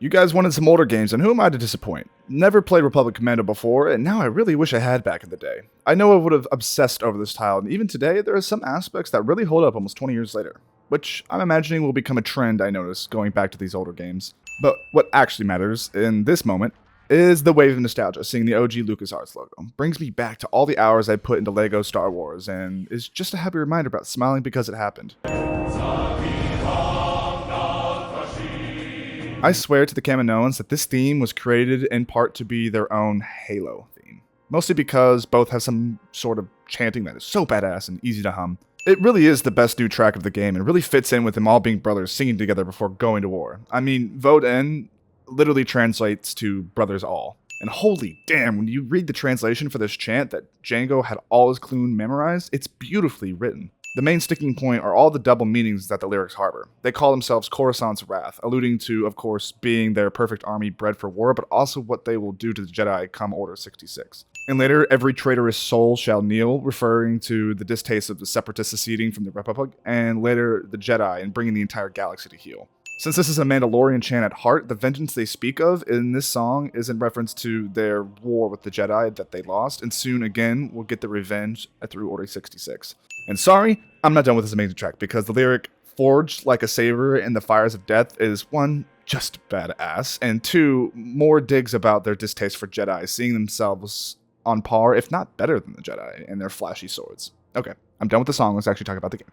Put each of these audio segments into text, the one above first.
You guys wanted some older games, and who am I to disappoint? Never played Republic Commando before, and now I really wish I had back in the day. I know I would have obsessed over this title, and even today, there are some aspects that really hold up almost 20 years later, which I'm imagining will become a trend I notice going back to these older games. But what actually matters in this moment is the wave of nostalgia seeing the OG LucasArts logo. Brings me back to all the hours I put into LEGO Star Wars, and is just a happy reminder about smiling because it happened. I swear to the Kaminoans that this theme was created in part to be their own Halo theme. Mostly because both have some sort of chanting that is so badass and easy to hum. It really is the best new track of the game and really fits in with them all being brothers singing together before going to war. I mean, Vote In literally translates to brothers all. And holy damn, when you read the translation for this chant that Django had all his clone memorized, it's beautifully written. The main sticking point are all the double meanings that the lyrics harbor. They call themselves Coruscant's Wrath, alluding to, of course, being their perfect army bred for war, but also what they will do to the Jedi come Order 66. And later, every traitorous soul shall kneel, referring to the distaste of the Separatists seceding from the Republic, and later the Jedi and bringing the entire galaxy to heel. Since this is a Mandalorian chant at heart, the vengeance they speak of in this song is in reference to their war with the Jedi that they lost, and soon again will get the revenge through Order 66. And sorry, I'm not done with this amazing track, because the lyric, forged like a saber in the fires of death, is one, just badass, and two, more digs about their distaste for Jedi, seeing themselves on par, if not better than the Jedi, and their flashy swords. Okay, I'm done with the song, let's actually talk about the game.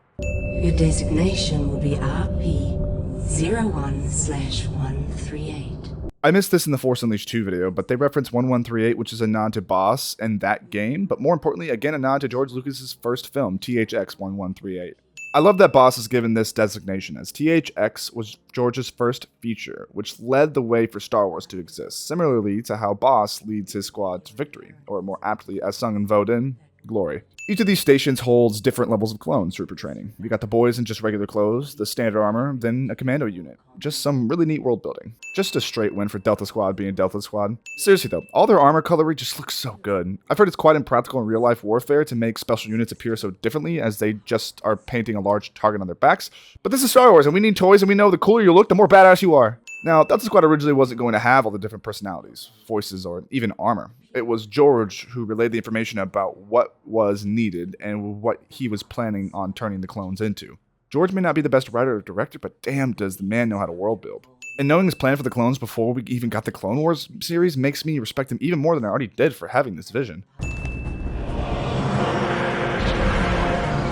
Your designation will be RP01/138. I missed this in the Force Unleashed 2 video, but they reference 1138, which is a nod to Boss in that game, but more importantly, again a nod to George Lucas's first film, THX 1138. I love that Boss is given this designation, as THX was George's first feature, which led the way for Star Wars to exist, similarly to how Boss leads his squad to victory, or more aptly, as sung in Vote In, glory. Each of these stations holds different levels of clones trooper training. You got the boys in just regular clothes, the standard armor, then a commando unit. Just some really neat world building. Just a straight win for Delta Squad being Delta Squad. Seriously though, all their armor coloring just looks so good. I've heard it's quite impractical in real life warfare to make special units appear so differently as they just are painting a large target on their backs. But this is Star Wars and we need toys, and we know the cooler you look, the more badass you are. Now, Delta Squad originally wasn't going to have all the different personalities, voices, or even armor. It was George who relayed the information about what was needed and what he was planning on turning the clones into. George may not be the best writer or director, but damn does the man know how to world build. And knowing his plan for the clones before we even got the Clone Wars series makes me respect him even more than I already did for having this vision.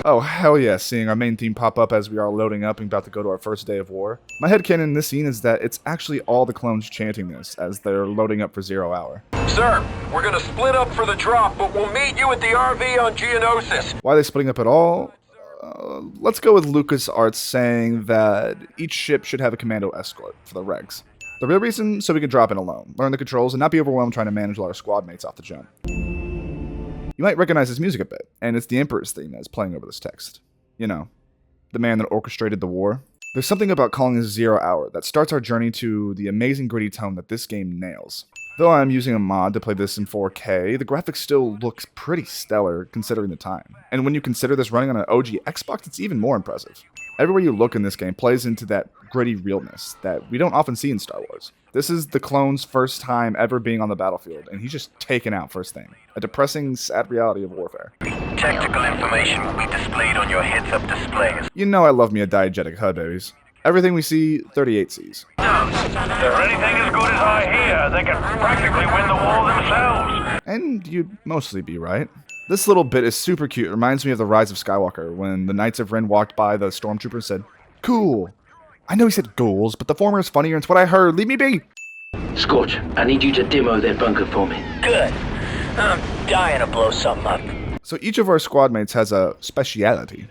Oh, hell yeah, seeing our main theme pop up as we are loading up and about to go to our first day of war. My headcanon in this scene is that it's actually all the clones chanting this as they're loading up for 0 hour. Sir, we're gonna split up for the drop, but we'll meet you at the RV on Geonosis. Why are they splitting up at all? Let's go with LucasArts saying that each ship should have a commando escort for the regs. The real reason? So we can drop in alone, learn the controls, and not be overwhelmed trying to manage all our squad mates off the jump. You might recognize this music a bit, and it's the Emperor's theme that's playing over this text. You know, the man that orchestrated the war. There's something about calling this 0 hour that starts our journey to the amazing gritty tone that this game nails. Though I'm using a mod to play this in 4K, the graphics still looks pretty stellar considering the time. And when you consider this running on an OG Xbox, it's even more impressive. Everywhere you look in this game plays into that gritty realness that we don't often see in Star Wars. This is the clone's first time ever being on the battlefield, and he's just taken out first thing. A depressing, sad reality of warfare. Tactical information will be displayed on your heads-up displays. You know I love me a diegetic HUD, babies. Everything we see, 38 sees. If they're anything as good as I hear, they can practically win the war themselves. And you'd mostly be right. This little bit is super cute. It reminds me of the Rise of Skywalker, when the Knights of Ren walked by the stormtrooper and said, "Cool." I know he said ghouls, but the former is funnier and it's what I heard. Leave me be! Scorch, I need you to demo that bunker for me. Good. I'm dying to blow something up. So each of our squad mates has a speciality.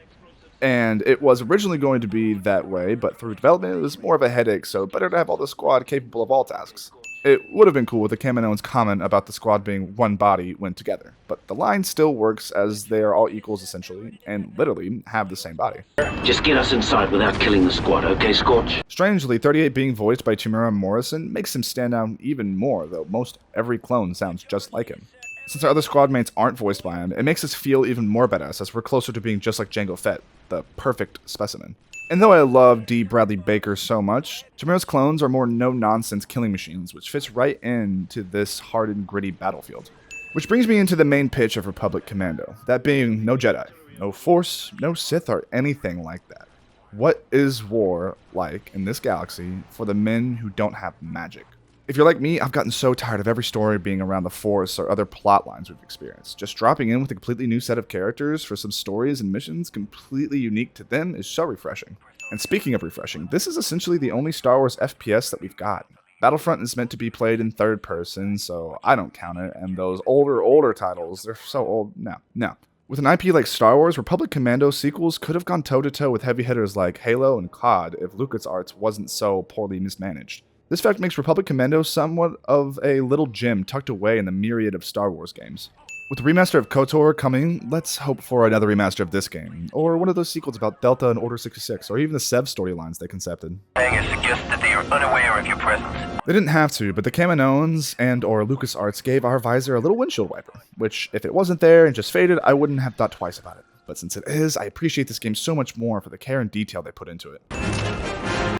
And it was originally going to be that way, but through development it was more of a headache, so better to have all the squad capable of all tasks. It would have been cool with the Kaminoans' comment about the squad being one body when together, but the line still works as they are all equals essentially, and literally have the same body. Just get us inside without killing the squad, okay, Scorch? Strangely, 38 being voiced by Tamura Morrison makes him stand out even more, though most every clone sounds just like him. Since our other squad mates aren't voiced by him, it makes us feel even more badass as we're closer to being just like Jango Fett, the perfect specimen. And though I love D. Bradley Baker so much, Tomorrow's clones are more no-nonsense killing machines, which fits right into this hard and gritty battlefield. Which brings me into the main pitch of Republic Commando, that being no Jedi, no Force, no Sith, or anything like that. What is war like in this galaxy for the men who don't have magic? If you're like me, I've gotten so tired of every story being around the Force or other plot lines we've experienced. Just dropping in with a completely new set of characters for some stories and missions completely unique to them is so refreshing. And speaking of refreshing, this is essentially the only Star Wars FPS that we've got. Battlefront is meant to be played in third person, so I don't count it, and those older titles, they're so old. No. With an IP like Star Wars, Republic Commando sequels could have gone toe-to-toe with heavy hitters like Halo and COD if LucasArts wasn't so poorly mismanaged. This fact makes Republic Commando somewhat of a little gem tucked away in the myriad of Star Wars games. With the remaster of KOTOR coming, let's hope for another remaster of this game, or one of those sequels about Delta and Order 66, or even the Sev storylines they concepted. It suggests that they are unaware of your presence. They didn't have to, but the Kaminoans and or LucasArts gave our visor a little windshield wiper, which, if it wasn't there and just faded, I wouldn't have thought twice about it. But since it is, I appreciate this game so much more for the care and detail they put into it.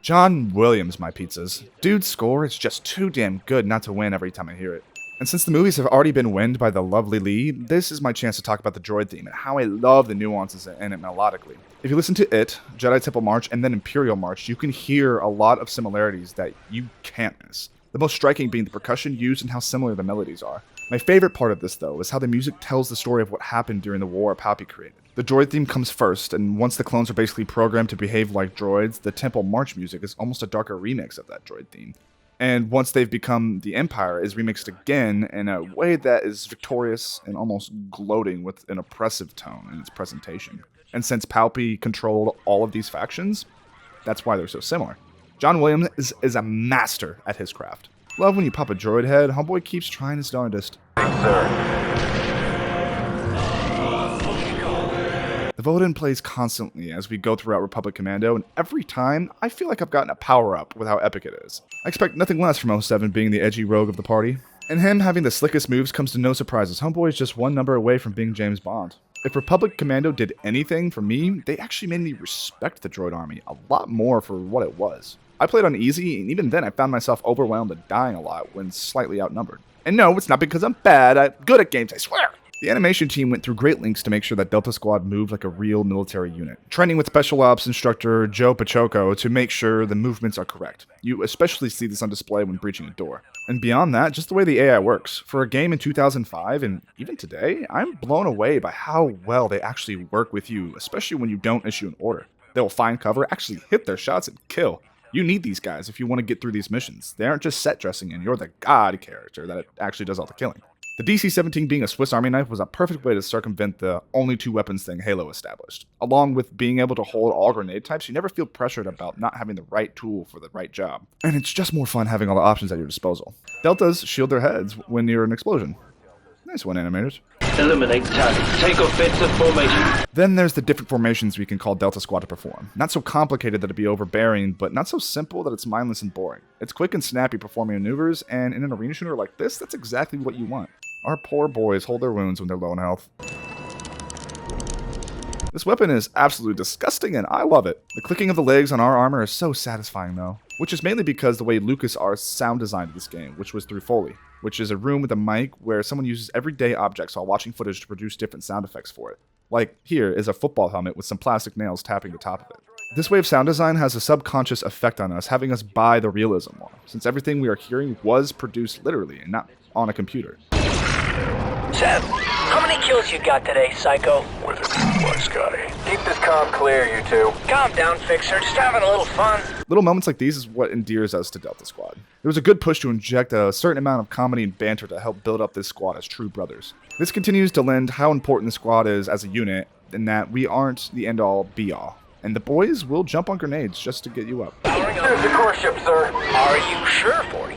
John Williams, my pizzas. Dude's score is just too damn good not to win every time I hear it. And since the movies have already been winned by the lovely Lee, this is my chance to talk about the droid theme and how I love the nuances in it melodically. If you listen to it, Jedi Temple March, and then Imperial March, you can hear a lot of similarities that you can't miss. The most striking being the percussion used and how similar the melodies are. My favorite part of this, though, is how the music tells the story of what happened during the war Palpy created. The droid theme comes first, and once the clones are basically programmed to behave like droids, the Temple March music is almost a darker remix of that droid theme. And once they've become the Empire, is remixed again in a way that is victorious and almost gloating with an oppressive tone in its presentation. And since Palpy controlled all of these factions, that's why they're so similar. John Williams is a master at his craft. Love when you pop a droid head, homeboy keeps trying his darndest. The Voden plays constantly as we go throughout Republic Commando, and every time, I feel like I've gotten a power-up with how epic it is. I expect nothing less from 07 being the edgy rogue of the party, and him having the slickest moves comes to no surprises. Homeboy is just one number away from being James Bond. If Republic Commando did anything for me, they actually made me respect the droid army a lot more for what it was. I played on easy, and even then I found myself overwhelmed and dying a lot when slightly outnumbered. And no, it's not because I'm bad, I'm good at games, I swear! The animation team went through great lengths to make sure that Delta Squad moved like a real military unit, training with Special Ops instructor Joe Pachoco to make sure the movements are correct. You especially see this on display when breaching a door. And beyond that, just the way the AI works. For a game in 2005, and even today, I'm blown away by how well they actually work with you, especially when you don't issue an order. They will find cover, actually hit their shots, and kill. You need these guys if you want to get through these missions. They aren't just set dressing in, you're the god character that actually does all the killing. The DC-17 being a Swiss Army knife was a perfect way to circumvent the only two weapons thing Halo established. Along with being able to hold all grenade types, you never feel pressured about not having the right tool for the right job. And it's just more fun having all the options at your disposal. Deltas shield their heads when near an explosion. Nice one, animators. Eliminate targets. Take offensive formation. Then there's the different formations we can call Delta Squad to perform. Not so complicated that it'd be overbearing, but not so simple that it's mindless and boring. It's quick and snappy performing maneuvers, and in an arena shooter like this, that's exactly what you want. Our poor boys hold their wounds when they're low in health. This weapon is absolutely disgusting, and I love it. The clicking of the legs on our armor is so satisfying, though. Which is mainly because the way LucasArts sound designed this game, which was through Foley, which is a room with a mic where someone uses everyday objects while watching footage to produce different sound effects for it. Like here is a football helmet with some plastic nails tapping the top of it. This way of sound design has a subconscious effect on us, having us buy the realism more, since everything we are hearing was produced literally and not on a computer. Seb, how many kills you got today, Psycho? With it, boy, Scotty. Keep this comm clear, you two. Calm down, Fixer. Just having a little fun. Little moments like these is what endears us to Delta Squad. There was a good push to inject a certain amount of comedy and banter to help build up this squad as true brothers. This continues to lend how important the squad is as a unit, in that we aren't the end-all, be-all. And the boys will jump on grenades just to get you up. There's the core ship, sir. Are you sure, 40?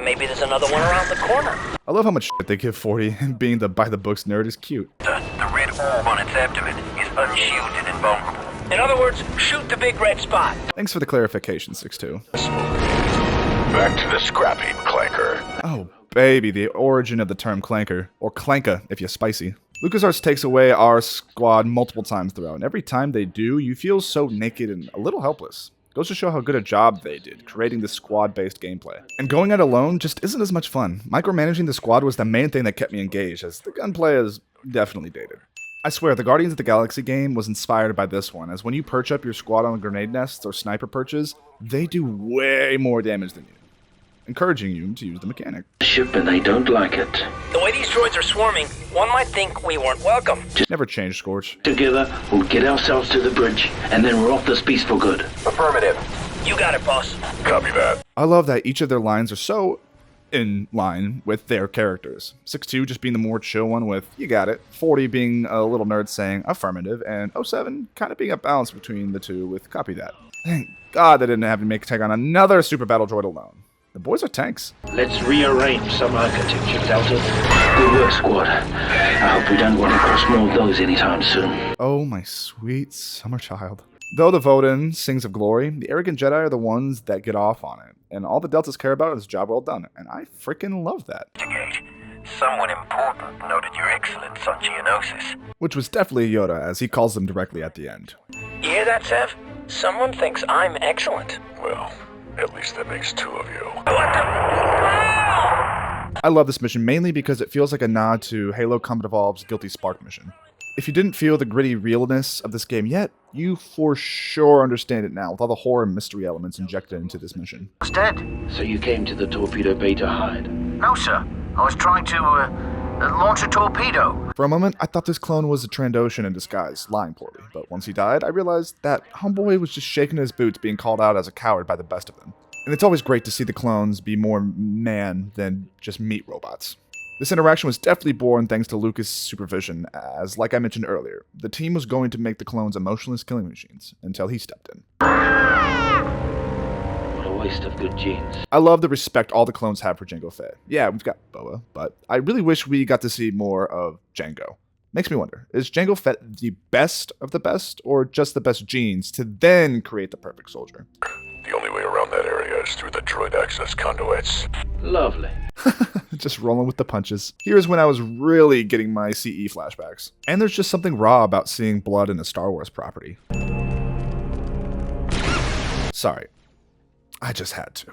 Maybe there's another one around the corner. I love how much shit they give 40, and being the by-the-books nerd is cute. The red orb on its abdomen is unshielded and vulnerable. In other words, shoot the big red spot. Thanks for the clarification, 6-2. Back to the scrap heap, Clanker. Oh, baby, the origin of the term clanker, or clanka if you're spicy. LucasArts takes away our squad multiple times throughout, and every time they do, you feel so naked and a little helpless. Goes to show how good a job they did creating this squad-based gameplay. And going it alone just isn't as much fun. Micromanaging the squad was the main thing that kept me engaged, as the gunplay is definitely dated. I swear, the Guardians of the Galaxy game was inspired by this one, as when you perch up your squad on grenade nests or sniper perches, they do way more damage than you, encouraging you to use the mechanic. Ship and they don't like it. The way these droids are swarming, one might think we weren't welcome. Never change, Scorch. Together, we'll get ourselves to the bridge, and then we're off this beast for good. Affirmative. You got it, boss. Copy that. I love that each of their lines are so in line with their characters. 6-2 just being the more chill one with, you got it. 40 being a little nerd saying affirmative, and 07 kind of being a balance between the two with copy that. Thank God they didn't have to take on another super battle droid alone. The boys are tanks. Let's rearrange some architecture, Delta. Good work, squad. I hope we don't run across more of those anytime soon. Oh, my sweet summer child. Though the Voden sings of glory, the arrogant Jedi are the ones that get off on it, and all the Deltas care about is job well done, and I freaking love that. Someone important noted your excellence on Geonosis. Which was definitely Yoda, as he calls them directly at the end. You hear that, Sev? Someone thinks I'm excellent. Well, at least that makes two of you. I love this mission mainly because it feels like a nod to Halo Combat Evolved's Guilty Spark mission. If you didn't feel the gritty realness of this game yet, you for sure understand it now with all the horror and mystery elements injected into this mission. Was dead? So you came to the torpedo bay to hide? No, sir. I was trying to launch a torpedo. For a moment, I thought this clone was a Trandoshan in disguise, lying poorly, but once he died, I realized that homeboy was just shaking his boots being called out as a coward by the best of them. And it's always great to see the clones be more man than just meat robots. This interaction was definitely born thanks to Lucas' supervision, as, like I mentioned earlier, the team was going to make the clones emotionless killing machines until he stepped in. What a waste of good genes. I love the respect all the clones have for Jango Fett. Yeah, we've got Boa, but I really wish we got to see more of Jango. Makes me wonder, is Jango Fett the best of the best, or just the best genes to then create the perfect soldier? The only way around that area is through the droid access conduits. Lovely. Just rolling with the punches. Here's when I was really getting my CE flashbacks. And there's just something raw about seeing blood in a Star Wars property. Sorry. I just had to.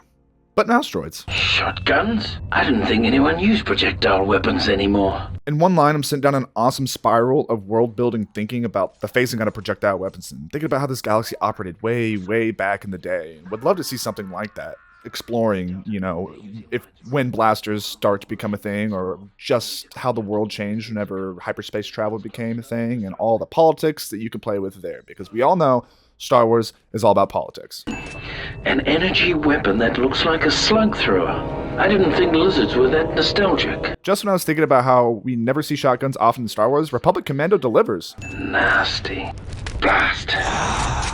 But mouse droids. Shotguns? I didn't think anyone used projectile weapons anymore. In one line, I'm sitting down an awesome spiral of world-building thinking about the phasing out of projectile weapons and thinking about how this galaxy operated way, way back in the day. And would love to see something like that. Exploring, when blasters start to become a thing, or just how the world changed whenever hyperspace travel became a thing, and all the politics that you can play with there. Because we all know Star Wars is all about politics. An energy weapon that looks like a slug thrower. I didn't think lizards were that nostalgic. Just when I was thinking about how we never see shotguns often in Star Wars, Republic Commando delivers. Nasty. Blast.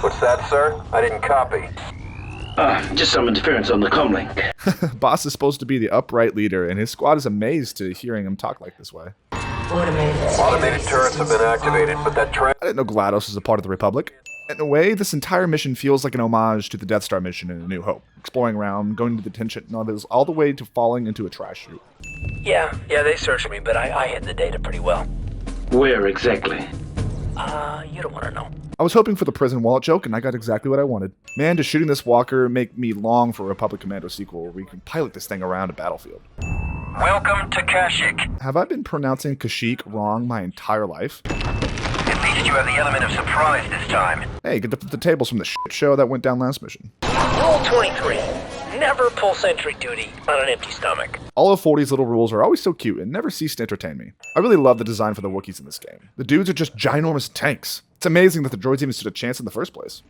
What's that, sir? I didn't copy. Just some interference on the comlink. Boss is supposed to be the upright leader, and his squad is amazed to hearing him talk like this way. Automated turrets have been activated, but that I didn't know GLaDOS was a part of the Republic. In a way, this entire mission feels like an homage to the Death Star mission in A New Hope. Exploring around, going to the detention, and all this, all the way to falling into a trash chute. Yeah, they searched me, but I hid the data pretty well. Where exactly? You don't want to know. I was hoping for the prison wallet joke, and I got exactly what I wanted. Man, does shooting this walker make me long for a Republic Commando sequel where we can pilot this thing around a battlefield. Welcome to Kashyyyk. Have I been pronouncing Kashyyyk wrong my entire life? At least you have the element of surprise this time. Hey, get to flip the tables from the shit show that went down last mission. Rule 23. Never pull sentry duty on an empty stomach. All of 40's little rules are always so cute and never cease to entertain me. I really love the design for the Wookiees in this game. The dudes are just ginormous tanks. It's amazing that the droids even stood a chance in the first place.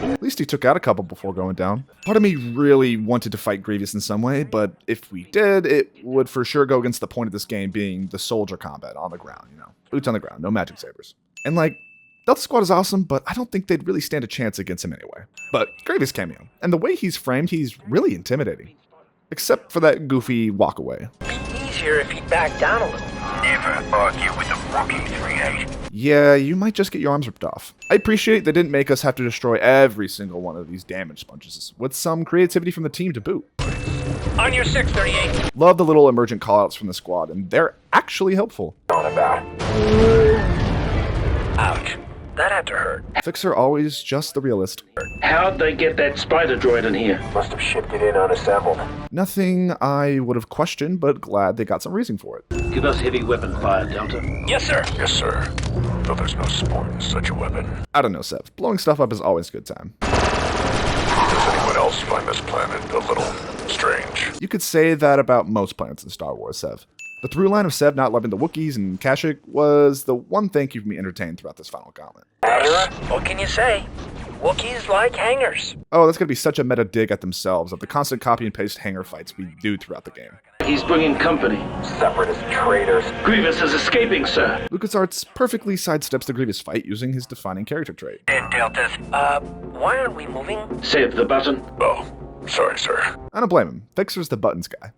At least he took out a couple before going down. Part of me really wanted to fight Grievous in some way, but if we did, it would for sure go against the point of this game being the soldier combat on the ground, Boots on the ground, no magic sabers. And Delta Squad is awesome, but I don't think they'd really stand a chance against him anyway. But Grievous cameo, and the way he's framed, he's really intimidating. Except for that goofy walk away. Be easier if he backed down a little. Never argue with the Wookiee 3-8. yeah, you might just get your arms ripped off. I appreciate they didn't make us have to destroy every single one of these damage sponges, with some creativity from the team to boot. On your 638. Love the little emergent callouts from the squad, and they're actually helpful. Ouch. That had to hurt. Fixer always just the realist. How'd they get that spider droid in here? Must have shipped it in unassembled. Nothing I would have questioned, but glad they got some reason for it. Give us heavy weapon fire, Delta. Yes, sir. Yes, sir. Though there's no sport in such a weapon. I don't know, Sev. Blowing stuff up is always a good time. Does anyone else find this planet a little strange? You could say that about most planets in Star Wars, Sev. The through line of Sev not loving the Wookiees and Kashyyyk was the one thing keeping me entertained throughout this final gauntlet. What can you say? Wookiees like hangers. Oh, that's going to be such a meta dig at themselves of the constant copy and paste hanger fights we do throughout the game. He's bringing company. Separatist traitors. Grievous is escaping, sir. LucasArts perfectly sidesteps the Grievous fight using his defining character trait. And Deltas. Why aren't we moving? Save the button. Oh, sorry, sir. I don't blame him. Fixer's the buttons guy.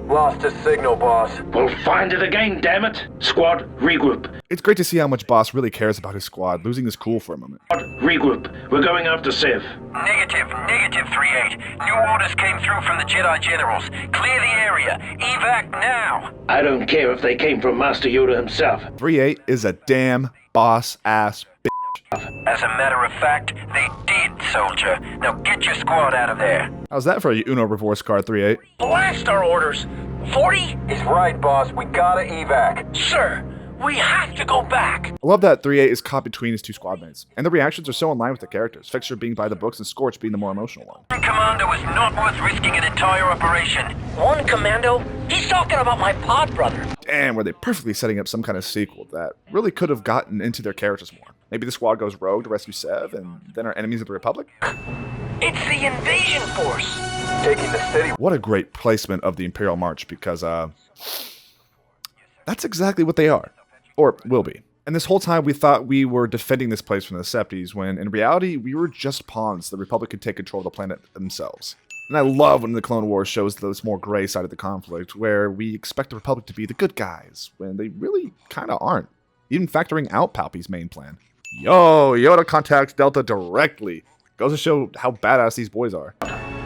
Lost his signal, boss. We'll find it again, damn it. Squad, regroup. It's great to see how much Boss really cares about his squad, losing his cool for a moment. Squad, regroup. We're going after Sev. Negative 3-8. New orders came through from the Jedi Generals. Clear the area. Evac now. I don't care if they came from Master Yoda himself. 3-8 is a damn boss-ass bitch. As a matter of fact, they did, soldier. Now get your squad out of there. How's that for a Uno reverse card, 3-8? Blast our orders. 40? He's right, boss. We gotta evac. Sir, we have to go back. I love that 3-8 is caught between his two squad mates, and the reactions are so in line with the characters, Fixer being by the books and Scorch being the more emotional one. Commando is not worth risking an entire operation. One Commando? He's talking about my pod brother. Damn, were they perfectly setting up some kind of sequel that really could have gotten into their characters more. Maybe the squad goes rogue to rescue Sev, and then our enemies of the Republic? It's the invasion force. Taking the city. What a great placement of the Imperial March, because, that's exactly what they are. Or will be. And this whole time we thought we were defending this place from the Septies, when in reality we were just pawns the Republic could take control of the planet themselves. And I love when the Clone Wars shows this more gray side of the conflict, where we expect the Republic to be the good guys, when they really kind of aren't. Even factoring out Palpy's main plan. Yo, Yoda contacts Delta directly. Goes to show how badass these boys are.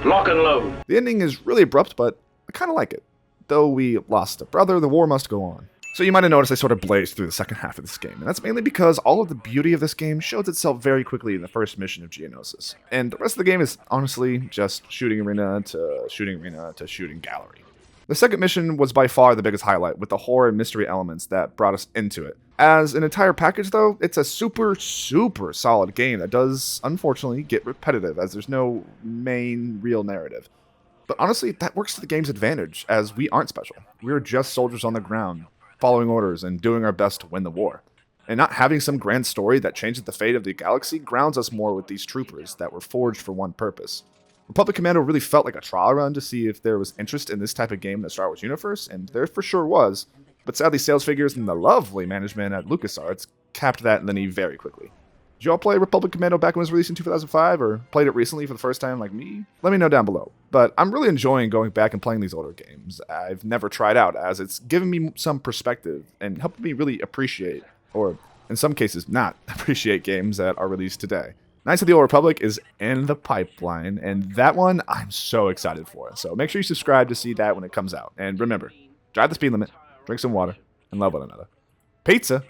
Lock and load. The ending is really abrupt, but I kind of like it. Though we lost a brother, the war must go on. So you might have noticed I sort of blazed through the second half of this game, and that's mainly because all of the beauty of this game shows itself very quickly in the first mission of Geonosis. And the rest of the game is honestly just shooting arena to shooting arena to shooting gallery. The second mission was by far the biggest highlight, with the horror and mystery elements that brought us into it. As an entire package though, it's a super solid game that does, unfortunately, get repetitive, as there's no main real narrative. But honestly, that works to the game's advantage, as we aren't special. We're just soldiers on the ground, following orders and doing our best to win the war. And not having some grand story that changes the fate of the galaxy grounds us more with these troopers that were forged for one purpose. Republic Commando really felt like a trial run to see if there was interest in this type of game in the Star Wars universe, and there for sure was. But sadly, sales figures and the lovely management at LucasArts capped that in the knee very quickly. Did you all play Republic Commando back when it was released in 2005, or played it recently for the first time like me? Let me know down below. But I'm really enjoying going back and playing these older games I've never tried out, as it's given me some perspective and helped me really appreciate, or in some cases not appreciate, games that are released today. Knights of the Old Republic is in the pipeline, and that one I'm so excited for. So make sure you subscribe to see that when it comes out. And remember, drive the speed limit, drink some water, and love one another. Pizza!